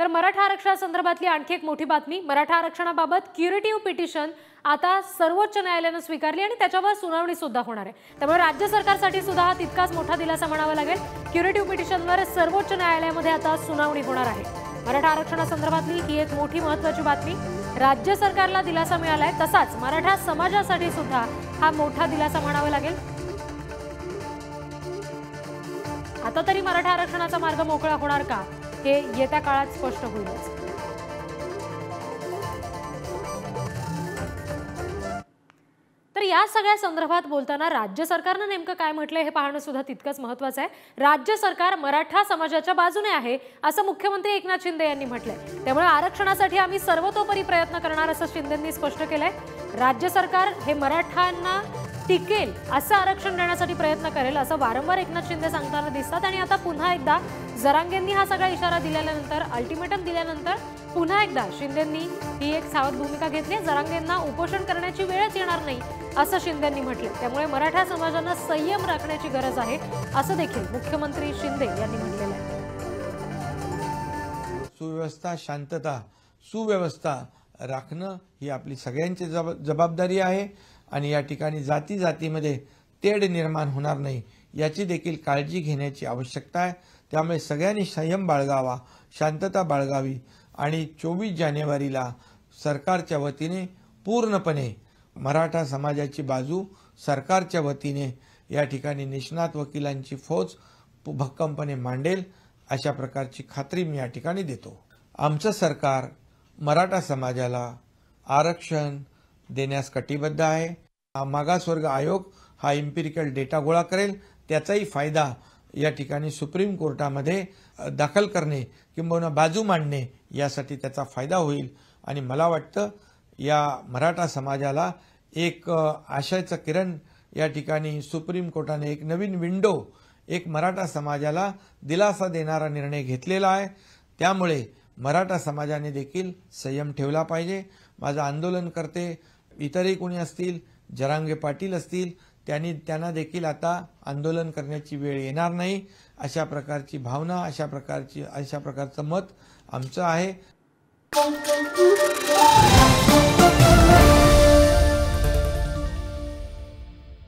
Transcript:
तर मराठा आरक्षणासंदर्भातली आणखी एक मोठी बातमी। मराठा आरक्षणाबाबत क्युरेटिव्ह पिटिशन आता सर्वोच्च न्यायालयाने स्वीकारली आणि त्याच्यावर सुनावणी सुद्धा होणार आहे। त्यामुळे राज्य सरकारसाठी सुद्धा हा तितकाच मोठा दिलासा म्हणावा लागेल। क्युरेटिव्ह पिटिशनवर सर्वोच्च न्यायालयामध्ये आता सुनावणी होणार आहे। मराठा आरक्षणासंदर्भातली ही एक मोठी महत्त्वाची बातमी। राज्य सरकारला दिलासा मिळालाय, तसाच मराठा समाजासाठी सुद्धा हा मोठा दिलासा म्हणावा लागेल। आता तरी मराठा आरक्षणाचा मार्ग मोकळा होणार का, हे येत्या काळात स्पष्ट होईलच। तर या सगळ्या संदर्भात बोलताना राज्य सरकारने नेमकं काय म्हटलंय हे पाहणं सुद्धा तितकंच महत्त्वाचं आहे। राज्य सरकार मराठा समाजाच्या बाजूने आहे असं मुख्यमंत्री एकनाथ शिंदे यांनी म्हटलंय। त्यामुळे आरक्षणासाठी आम्ही सर्वतोपरी प्रयत्न करणार असं शिंदेंनी स्पष्ट केलंय। राज्य सरकार हे मराठांना टिकेल असं आरक्षण देण्यासाठी प्रयत्न करेल असं वारंवार एकनाथ शिंदे सांगताना दिसतात। आणि आता पुन्हा एकदा जरांगेंनी हा सगळा इशारा दिल्यानंतर, अल्टिमेटम दिल्यानंतर पुन्हा एकदा शिंदेंनी ही एक सावध भूमिका घेतली। जरांगेंना उपोषण करण्याची वेळच येणार नाही असं शिंदेंनी म्हटलं। त्यामुळे मराठा समाजाने संयम राखण्याची गरज आहे असं देखील मुख्यमंत्री शिंदे यांनी म्हटलेलं आहे। सुव्यवस्था, शांतता, सुव्यवस्था राखणं ही आपली सगळ्यांची जबाबदारी आहे आणि या ठिकाणी जाती जातीमध्ये तेढ निर्माण होणार नाही याची देखील काळजी घेण्याची आवश्यकता आहे। त्यामुळे सगळ्यांनी संयम बाळगावा, शांतता बाळगावी आणि 24 जानेवारीला सरकारच्या वतीने पूर्णपणे मराठा समाजाची बाजू सरकारच्या वतीने या ठिकाणी निष्णात वकिलांची फौज भक्कमपणे मांडेल अशा प्रकारची खात्री मी या ठिकाणी देतो। आमचं सरकार मराठा समाजाला आरक्षण देण्यास कटिबद्ध आहे। मागासवर्ग आयोग हा एम्पिरिकल डेटा गोळा करेल, त्याचाही फायदा या ठिकाणी सुप्रीम कोर्टामध्ये दाखल करणे किंबहुना बाजू मांडणे यासाठी त्याचा फायदा होईल। आणि मला वाटतं या मराठा समाजाला एक आशयाचं किरण या ठिकाणी सुप्रीम कोर्टाने एक नवीन विंडो, एक मराठा समाजाला दिलासा देणारा निर्णय घेतलेला आहे। त्यामुळे मराठा समाजाने देखील संयम ठेवला पाहिजे। माझं आंदोलनकर्ते इतरही कोणी असतील, जरांगे पाटील असतील, त्यांना देखील आता आंदोलन करण्याची वेळ येणार नाही अशा प्रकारची भावना, अशा प्रकारचं मत आमचं आहे।